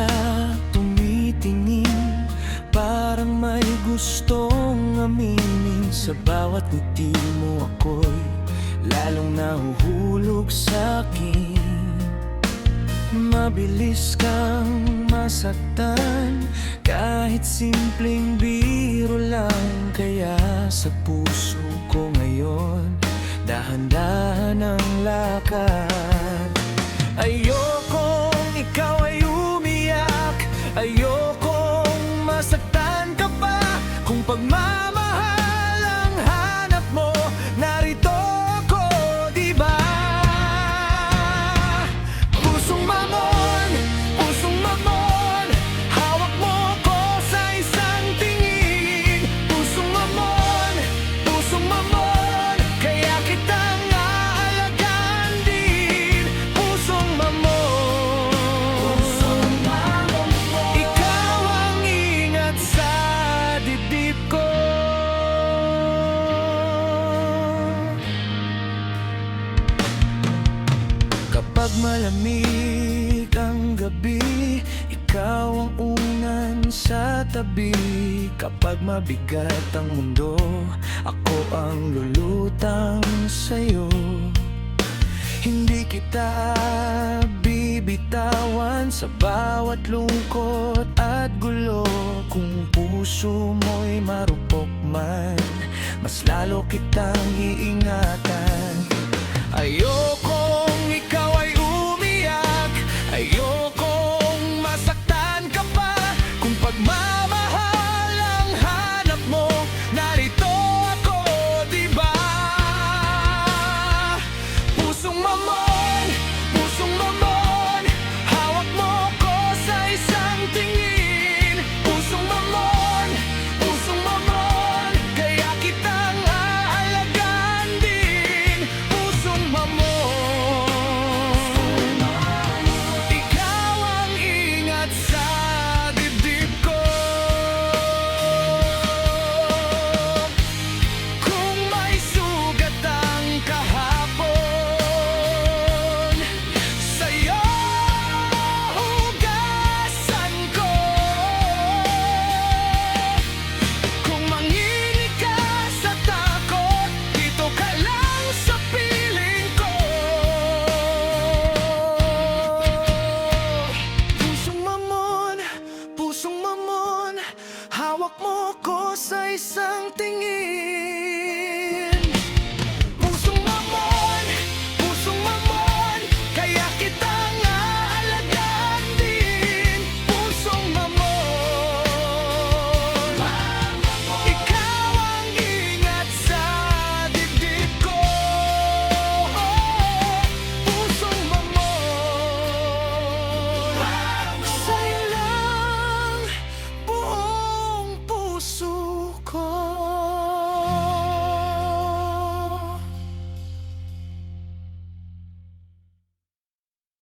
ka tumitingin, parang may gustong aminin. Sa bawat ngiti mo ako'y lalong nahuhulog sa'kin. Mabilis kang masaktan, kahit simpleng biro lang. Kaya sa puso ko ngayon, dahan-dahan ang lakad. Ayokong ikaw ay umiyak, ayokong masaktan ka pa. Kung pagmamahal ang hanap mo, narito ako, diba? Pusong mamon, hawak mo ko sa isang tingin. Pusong mamon, kaya kitang aalagaan din. Pusong mamon, ikaw ang ingat sa dibdib ko. Kapag malamig ang gabi, ikaw ang unan sa tabi. Kapag mabigat ang mundo, ako ang lulutang sa'yo. Hindi kita bibitawan sa bawat lungkot at gulo. Kung puso mo'y marupok man, mas lalo kitang iingatan. Ayokong ikaw ay umiyak, ayokong masaktan ka pa. Kung pagmamahal ang hanap mo, narito ako, diba? Pusong mamon, hawak mo ko sa isang tingin. Pusong mamon, kaya kitang aalagaan din. Pusong mamon, ikaw ang ingat sa dibdib ko. Kung may sugat ang kahapon, sa'yo hugasan ko. Kung manginig ka sa takot, dito ka lang sa piling ko. Pusong mamon, hawak mo ko sa isang tingin.